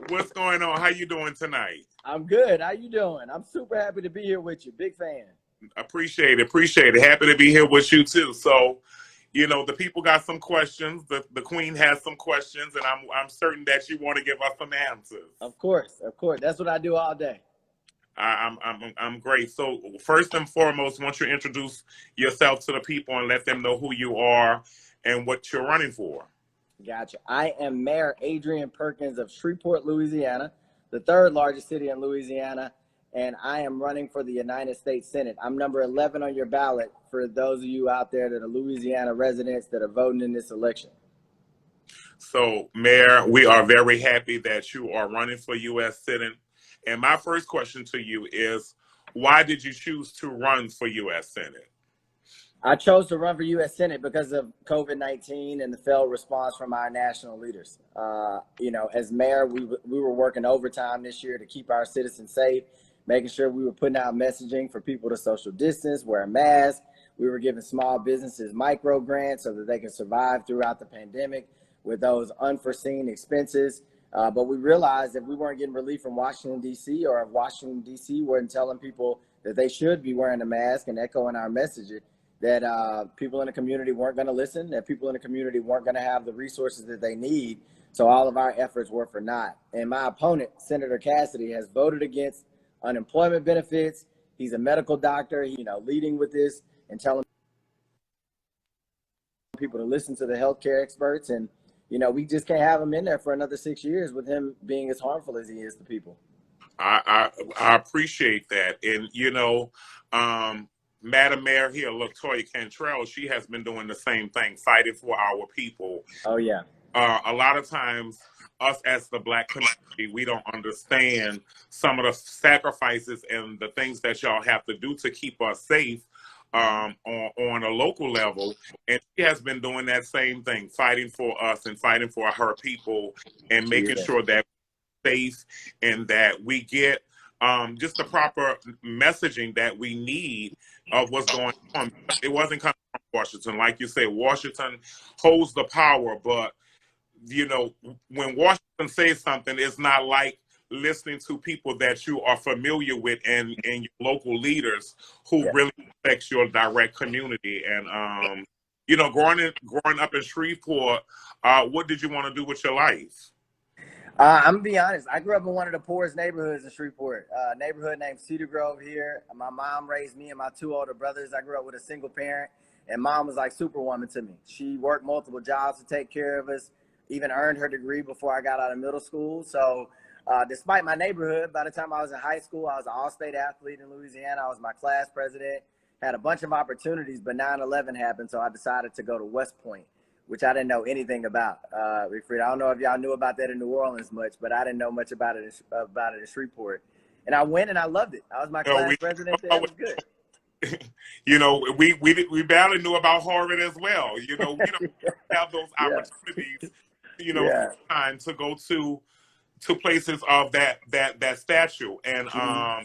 What's going on? How you doing tonight? I'm good. How you doing? I'm super happy to be here with you. Big fan. Appreciate it. Happy to be here with you too. So, the people got some questions. The Queen has some questions, and I'm certain that you want to give us some answers. Of course. That's what I do all day. I'm great. So first and foremost, I want you to introduce yourself to the people and let them know who you are and what you're running for. Gotcha. I am Mayor Adrian Perkins of Shreveport, Louisiana, the third largest city in Louisiana, and I am running for the United States Senate. I'm number 11 on your ballot for those of you out there that are Louisiana residents that are voting in this election. So, Mayor, we are very happy that you are running for U.S. Senate. And my first question to you is, why did you choose to run for U.S. Senate? I chose to run for U.S. Senate because of COVID-19 and the failed response from our national leaders. As mayor, we were working overtime this year to keep our citizens safe, making sure we were putting out messaging for people to social distance, wear a mask. We were giving small businesses micro grants so that they can survive throughout the pandemic with those unforeseen expenses. But we realized that we weren't getting relief from Washington, D.C., or if Washington, D.C. wasn't telling people that they should be wearing a mask and echoing our message, that people in the community weren't going to listen, that people in the community weren't going to have the resources that they need. So all of our efforts were for naught. And my opponent, Senator Cassidy, has voted against unemployment benefits. He's a medical doctor, leading with this and telling people to listen to the healthcare experts. And, we just can't have him in there for another 6 years with him being as harmful as he is to people. I appreciate that. And, Madam Mayor here, LaToya Cantrell, she has been doing the same thing, fighting for our people. Oh, yeah. A lot of times, us as the Black community, we don't understand some of the sacrifices and the things that y'all have to do to keep us safe on a local level. And she has been doing that same thing, fighting for us and fighting for her people and making sure that we're safe and that we get just the proper messaging that we need of what's going on. It wasn't coming from Washington. Like you say, Washington holds the power, but when Washington says something, it's not like listening to people that you are familiar with and your local leaders who really affects your direct community. And growing up in Shreveport, what did you want to do with your life? I'm gonna be honest. I grew up in one of the poorest neighborhoods in Shreveport, a neighborhood named Cedar Grove here. My mom raised me and my two older brothers. I grew up with a single parent, and mom was like superwoman to me. She worked multiple jobs to take care of us, even earned her degree before I got out of middle school. So despite my neighborhood, by the time I was in high school, I was an all-state athlete in Louisiana. I was my class president, had a bunch of opportunities, but 9/11 happened, so I decided to go to West Point, which I didn't know anything about. Freedia, I don't know if y'all knew about that in New Orleans much, but I didn't know much about it in Shreveport. And I went and I loved it. I was my class president there. It was good. We barely knew about Harvard as well. We don't have those opportunities, time to go to places of that statue. And I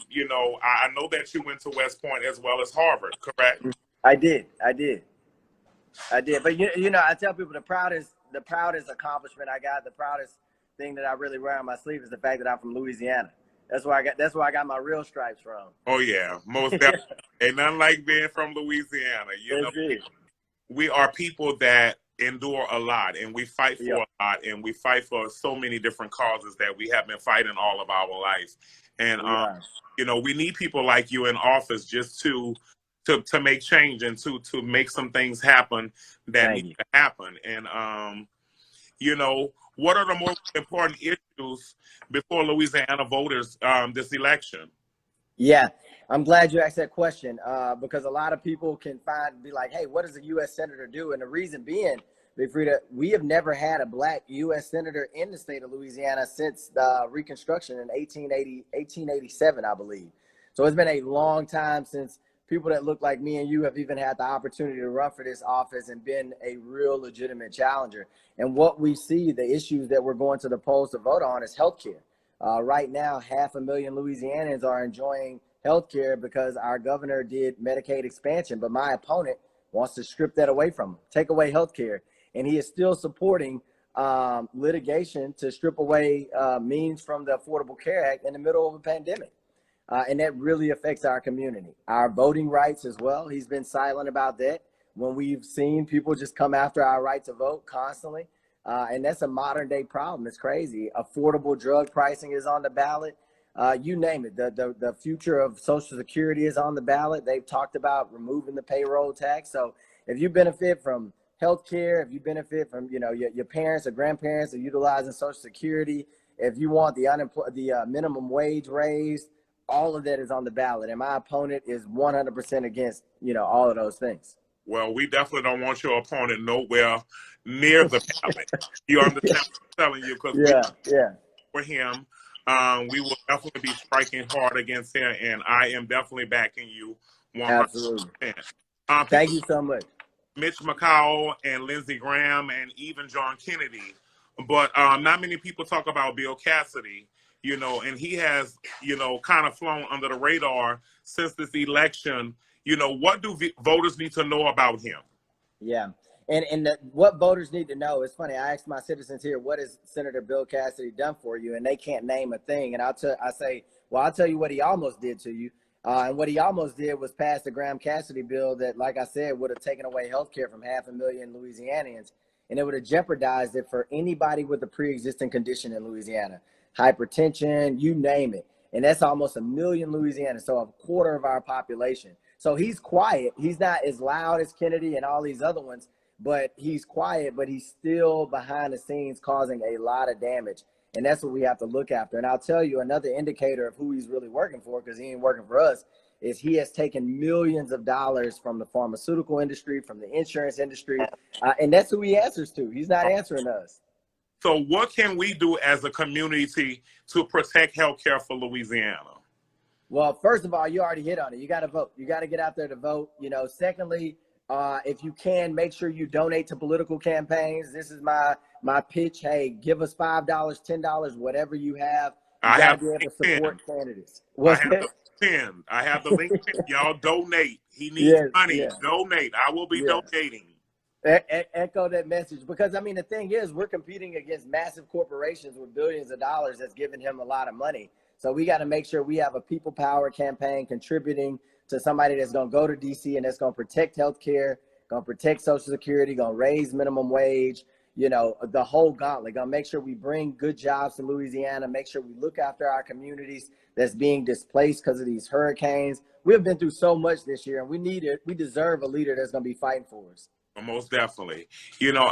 know that you went to West Point as well as Harvard, correct? I did. But I tell people the proudest accomplishment I got, the proudest thing that I really wear on my sleeve is the fact that I'm from Louisiana. That's where I got my real stripes from. Oh yeah, most definitely. Ain't nothing like being from Louisiana. We are people that endure a lot, and we fight for a lot, and we fight for so many different causes that we have been fighting all of our life. And we need people like you in office just to make change and to make some things happen that need to happen. And what are the most important issues before Louisiana voters this election? Yeah, I'm glad you asked that question because a lot of people can be like, hey, what does a U.S. Senator do? And the reason being, Freedia, we have never had a Black U.S. Senator in the state of Louisiana since Reconstruction in 1887, I believe. So it's been a long time since people that look like me and you have even had the opportunity to run for this office and been a real legitimate challenger. And what we see, the issues that we're going to the polls to vote on is healthcare. Right now, 500,000 Louisianans are enjoying healthcare because our governor did Medicaid expansion, but my opponent wants to strip that away from them, take away healthcare. And he is still supporting litigation to strip away means from the Affordable Care Act in the middle of a pandemic. And that really affects our community. Our voting rights as well. He's been silent about that when we've seen people just come after our right to vote constantly. And that's a modern day problem. It's crazy. Affordable drug pricing is on the ballot. You name it. The future of Social Security is on the ballot. They've talked about removing the payroll tax. So if you benefit from health care, if you benefit from, your parents or grandparents are utilizing Social Security, if you want the minimum wage raised, all of that is on the ballot. And my opponent is 100% against, all of those things. Well, we definitely don't want your opponent nowhere near the ballot. You understand what I'm telling you? Because for him, we will definitely be striking hard against him, and I am definitely backing you 100%. Absolutely. Thank you so much. Mitch McConnell and Lindsey Graham and even John Kennedy. But not many people talk about Bill Cassidy, and he has, kind of flown under the radar since this election. What do voters need to know about him? Yeah. And what voters need to know, it's funny, I asked my citizens here, what has Senator Bill Cassidy done for you? And they can't name a thing. And I say, well, I'll tell you what he almost did to you. And what he almost did was pass the Graham Cassidy bill that, like I said, would have taken away health care from 500,000 Louisianians. And it would have jeopardized it for anybody with a pre-existing condition in Louisiana. Hypertension, you name it. And that's almost 1 million Louisianans, so a quarter of our population. So he's quiet. He's not as loud as Kennedy and all these other ones, but he's quiet, but he's still behind the scenes causing a lot of damage. And that's what we have to look after. And I'll tell you another indicator of who he's really working for, because he ain't working for us, is he has taken millions of dollars from the pharmaceutical industry, from the insurance industry, and that's who he answers to. He's not answering us. So what can we do as a community to protect healthcare for Louisiana? Well, first of all, you already hit on it. You got to vote. You got to get out there to vote. Secondly, if you can, make sure you donate to political campaigns. This is my pitch. Hey, give us $5, $10, whatever you have. You got to be able to support candidates. I have the link. Y'all donate. He needs money. Yes. Donate. I will be donating. Echo that message, because the thing is, we're competing against massive corporations with billions of dollars that's giving him a lot of money. So we got to make sure we have a people power campaign contributing to somebody that's going to go to DC and that's going to protect healthcare, going to protect Social Security, going to raise minimum wage, the whole gauntlet. Going to make sure we bring good jobs to Louisiana, make sure we look after our communities that's being displaced because of these hurricanes. We've been through so much this year, and we deserve a leader that's going to be fighting for us. Most definitely.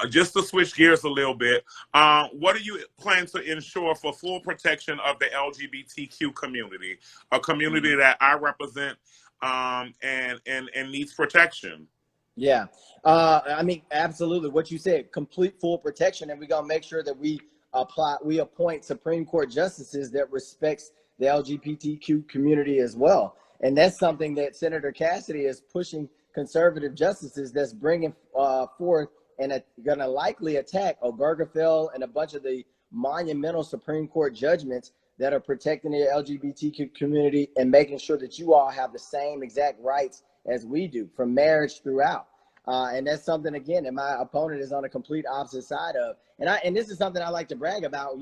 Just to switch gears a little bit, what do you plan to ensure for full protection of the LGBTQ community, a community that I represent and needs protection? Yeah. Absolutely. What you said, complete full protection. And we're going to make sure that we appoint Supreme Court justices that respects the LGBTQ community as well. And that's something that Senator Cassidy is pushing, conservative justices that's bringing forth and going to likely attack Obergefell and a bunch of the monumental Supreme Court judgments that are protecting the LGBTQ community and making sure that you all have the same exact rights as we do, from marriage throughout. And that's something, again, that my opponent is on a complete opposite side of. And this is something I like to brag about.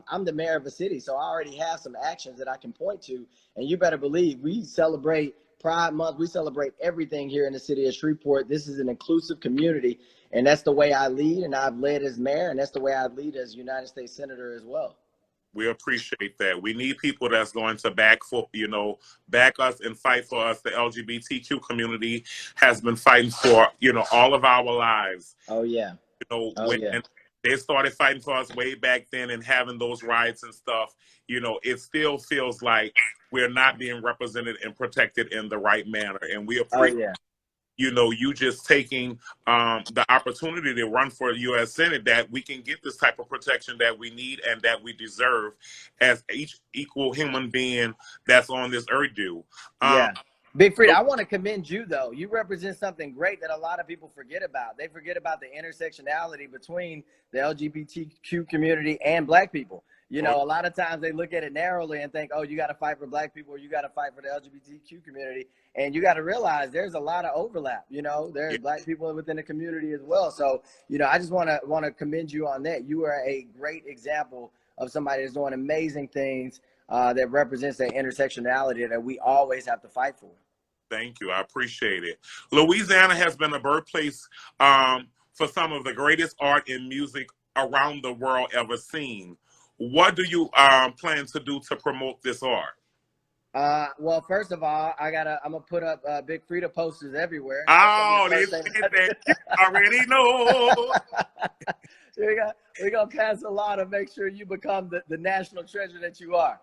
I'm the mayor of a city, so I already have some actions that I can point to. And you better believe we celebrate Pride Month. We celebrate everything here in the city of Shreveport. This is an inclusive community, and that's the way I lead, and I've led as mayor, and that's the way I lead as United States Senator as well. We appreciate that. We need people that's going to back us and fight for us. The LGBTQ community has been fighting for, all of our lives. Oh, yeah. And they started fighting for us way back then and having those rights and stuff. It still feels like we're not being represented and protected in the right manner. And we appreciate you just taking the opportunity to run for the U.S. Senate, that we can get this type of protection that we need and that we deserve as each equal human being that's on this earth do. Big Freedia, I want to commend you, though. You represent something great that a lot of people forget about. They forget about the intersectionality between the LGBTQ community and Black people. You know, a lot of times they look at it narrowly and think, oh, you got to fight for black people or you got to fight for the LGBTQ community. And you got to realize there's a lot of overlap. You know, there's black people within the community as well. So, you know, I just want to commend you on that. You are a great example of somebody that's doing amazing things that represents that intersectionality that we always have to fight for. Thank you. I appreciate it. Louisiana has been a birthplace for some of the greatest art and music around the world ever seen. What do you plan to do to promote this art? Well, first of all, I'm gonna put up big Freedia posters everywhere. Oh, they said that. You already know. We're gonna pass a law to make sure you become the national treasure that you are.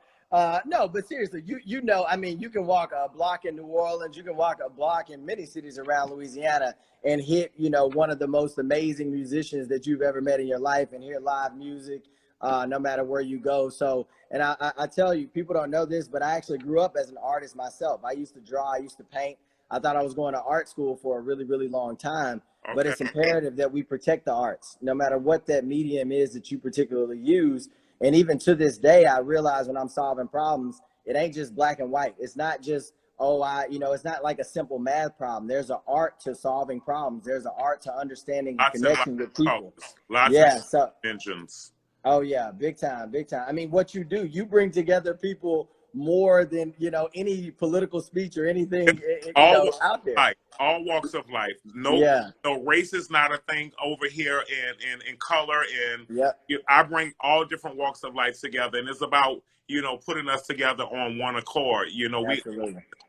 No, but seriously, you know, I mean, you can walk a block in New Orleans, you can walk a block in many cities around Louisiana and hit, you know, one of the most amazing musicians that you've ever met in your life and hear live music, no matter where you go. So, and I tell you, people don't know this, but I actually grew up as an artist myself. I used to draw, I used to paint. I thought I was going to art school for a really, really long time, but it's imperative that we protect the arts, no matter what that medium is that you particularly use. And even to this day, I realize when I'm solving problems, it ain't just black and white. It's not just, you know, it's not like a simple math problem. There's an art to solving problems. There's an art to understanding and connecting with people. Lots of engines. Oh yeah, big time, big time. I mean, what you do, you bring together people more than, you know, any political speech or anything out there. Life, all walks of life. No, no race is not a thing over here in color. And I bring all different walks of life together, and it's about, you know, putting us together on one accord. You know, we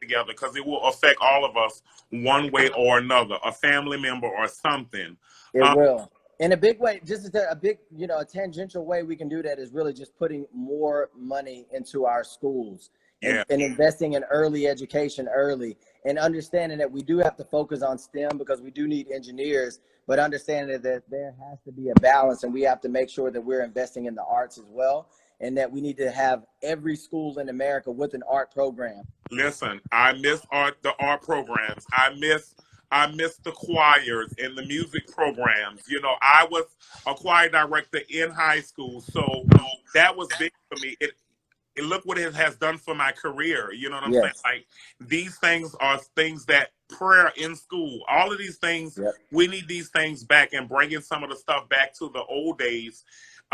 together because it will affect all of us one way or another, a family member or something. It will. In a big way, just a big, you know, a tangential way we can do that is really just putting more money into our schools and investing in early education early, and understanding that we do have to focus on STEM because we do need engineers, but understanding that there has to be a balance and we have to make sure that we're investing in the arts as well, and that we need to have every school in America with an art program. Listen, I miss the art programs. I miss the choirs and the music programs. You know, I was a choir director in high school, so that was big for me. It look what it has done for my career. You know what I'm saying? Like, these things are things that prayer in school, all of these things, we need these things back, and bringing some of the stuff back to the old days.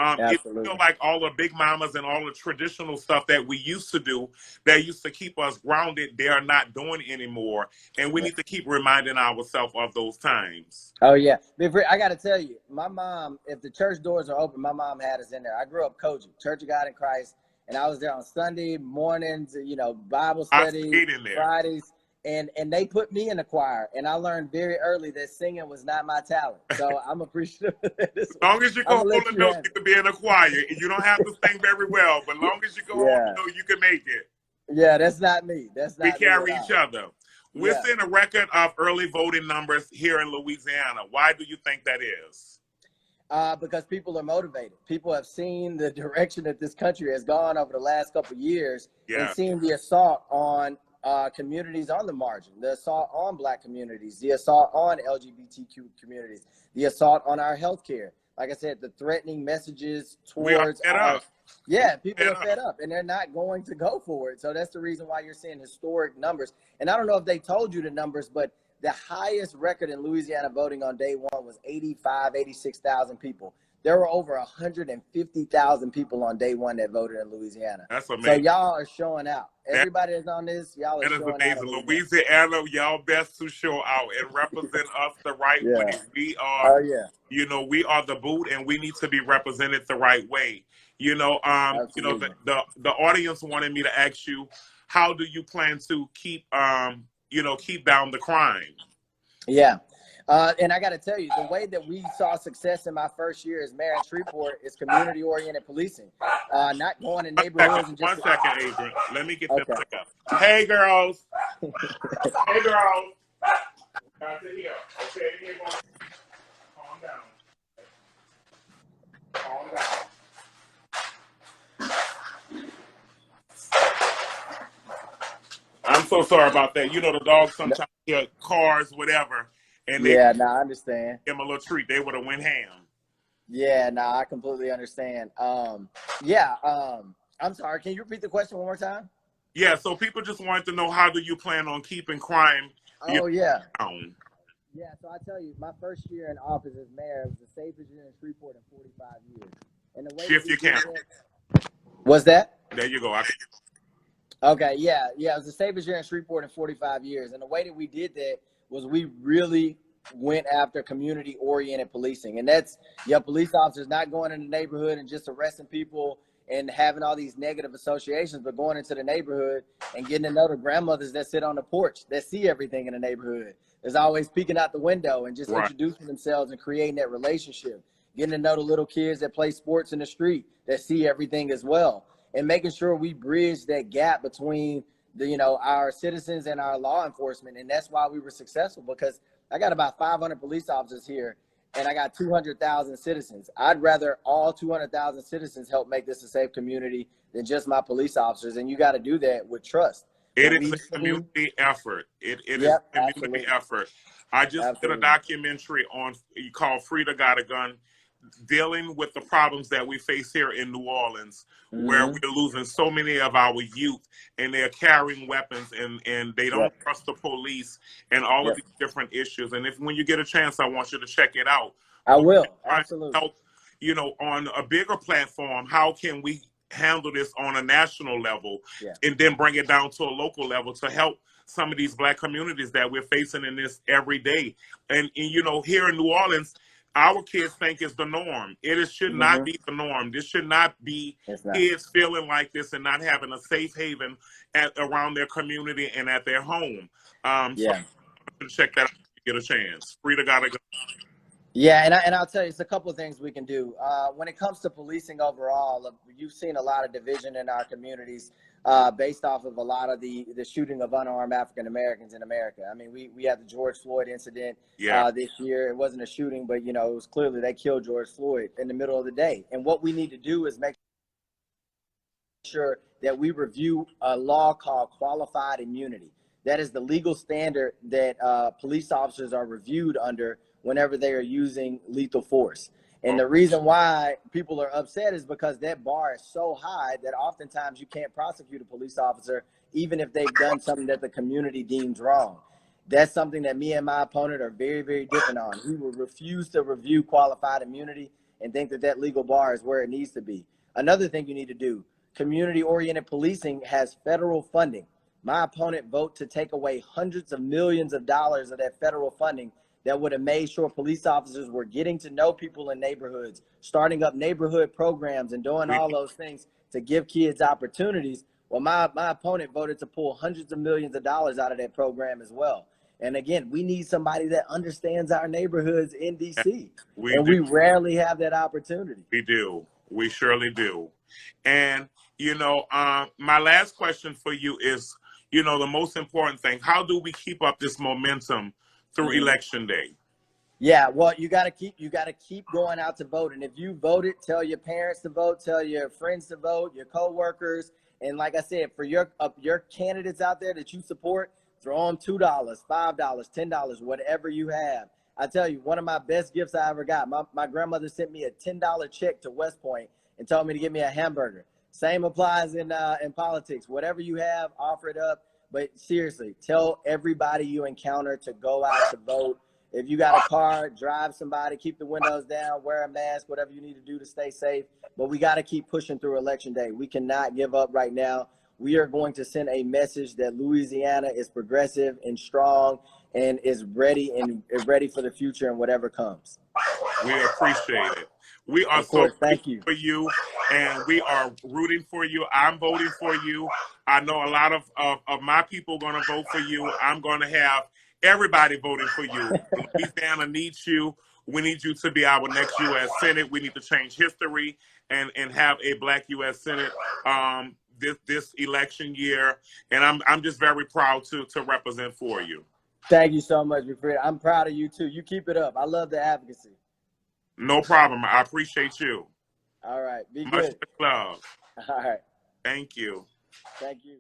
It feel like all the big mamas and all the traditional stuff that we used to do that used to keep us grounded, they are not doing anymore. And we need to keep reminding ourselves of those times. Oh, yeah. I got to tell you, my mom, if the church doors are open, my mom had us in there. I grew up Koji, Church of God in Christ, and I was there on Sunday mornings, you know, Bible study, Fridays. And they put me in the choir, and I learned very early that singing was not my talent. So I'm appreciative of that. As long as you go on the notes, you can be in a choir. You don't have to sing very well, but as long as you go on the note, you can make it. Yeah, that's not me. That's not me. We carry each other. We're seeing a record of early voting numbers here in Louisiana. Why do you think that is? Because people are motivated. People have seen the direction that this country has gone over the last couple of years, and seen the assault on communities on the margin, the assault on Black communities, the assault on LGBTQ communities, the assault on our healthcare. Like I said, the threatening messages towards people are fed up, and they're not going to go for it. So that's the reason why you're seeing historic numbers. And I don't know if they told you the numbers, but the highest record in Louisiana voting on day one was 86,000 people. There were over 150,000 people on day one that voted in Louisiana. That's amazing. So y'all are showing out. Everybody that's on this, y'all are showing out. That is amazing. Louisiana, y'all best to show out and represent us the right way. We are, you know, we are the boot, and we need to be represented the right way. You know, you know, the audience wanted me to ask you, how do you plan to keep, you know, keep down the crime? Yeah. And I got to tell you, the way that we saw success in my first year as mayor in Shreveport is community-oriented policing, not going in neighborhoods. One second, Adrian. Let me get them together. Hey, girls. Hey, girls. Got to here. Okay, calm down. Calm down. I'm so sorry about that. You know, the dogs sometimes hear cars, whatever. And I understand. Give them a little treat. They would have went ham. Yeah, no, I completely understand. Yeah, I'm sorry. Can you repeat the question one more time? Yeah, so people just wanted to know, how do you plan on keeping crime, you Oh, yeah. know, down? Yeah, so I tell you, my first year in office as mayor was the safest year in Shreveport in 45 years. And the way that Shift we your did camera. that was that? There you go. Okay, yeah, yeah. It was the safest year in Shreveport in 45 years. And the way that we did that was we really went after community oriented policing. And that's your police officers not going in the neighborhood and just arresting people and having all these negative associations, but going into the neighborhood and getting to know the grandmothers that sit on the porch, that see everything in the neighborhood. There's always peeking out the window and just Right. introducing themselves and creating that relationship. Getting to know the little kids that play sports in the street that see everything as well, and making sure we bridge that gap between our citizens and our law enforcement. And that's why we were successful, because I got about 500 police officers here and I got 200,000 citizens. I'd rather all 200,000 citizens help make this a safe community than just my police officers. And you got to do that with trust. It What is we've a seen. community effort. It is Yep, a community absolutely. effort. I just did a Absolutely. documentary on called Freedia Got a Gun, dealing with the problems that we face here in New Orleans, where Mm-hmm. we're losing so many of our youth and they're carrying weapons, and they don't Yep. trust the police, and all of Yep. these different issues. And if when you get a chance, I want you to check it out. I We're will. trying to Absolutely. help, on a bigger platform. How can we handle this on a national level, Yeah. and then bring it down to a local level to help some of these black communities that we're facing in this every day? And here in New Orleans, our kids think it's the norm. Should not Mm-hmm. be the norm. This should not be It's not. kids feeling like this and not having a safe haven around their community and at their home. So Yeah. check that out if you get a chance. Frida gotta go. Yeah, and I'll tell you, it's a couple of things we can do. When it comes to policing overall, you've seen a lot of division in our communities based off of a lot of the shooting of unarmed African Americans in America. I mean, we had the George Floyd incident Yeah, this year. It wasn't a shooting, but it was clearly they killed George Floyd in the middle of the day. And what we need to do is make sure that we review a law called qualified immunity. That is the legal standard that police officers are reviewed under whenever they are using lethal force. And oh, the reason why people are upset is because that bar is so high that oftentimes you can't prosecute a police officer even if they've done something that the community deems wrong. That's something that me and my opponent are very, very different on. We will refuse to review qualified immunity and think that that legal bar is where it needs to be. Another thing you need to do, community-oriented policing has federal funding. My opponent voted to take away hundreds of millions of dollars of that federal funding that would have made sure police officers were getting to know people in neighborhoods, starting up neighborhood programs and doing we all those things to give kids opportunities. Well, my opponent voted to pull hundreds of millions of dollars out of that program as well. And again, we need somebody that understands our neighborhoods in DC. we And do. we rarely have that opportunity. We do. We surely do. And my last question for you is, the most important thing: how do we keep up this momentum through Mm-hmm. Election Day? Yeah, well, you got to keep going out to vote. And if you voted, tell your parents to vote, tell your friends to vote, your coworkers, and like I said, for your candidates out there that you support, throw them $2, $5, $10, whatever you have. I tell you, one of my best gifts I ever got. My grandmother sent me a $10 check to West Point and told me to get me a hamburger. Same applies in politics. Whatever you have, offer it up. But seriously, tell everybody you encounter to go out to vote. If you got a car, drive somebody, keep the windows down, wear a mask, whatever you need to do to stay safe. But we got to keep pushing through Election Day. We cannot give up right now. We are going to send a message that Louisiana is progressive and strong and is ready for the future and whatever comes. We appreciate it. We are Of so course. Thank grateful you. for you, and we are rooting for you. I'm voting for you. I know a lot of my people are going to vote for you. I'm going to have everybody voting for you. Louisiana needs you. We need you to be our next U.S. Senate. We need to change history and have a Black U.S. Senate this election year. And I'm just very proud to represent for you. Thank you so much, Freedia. I'm proud of you too. You keep it up. I love the advocacy. No problem. I appreciate you. All right. Be Much good. love. All right. Thank you. Thank you.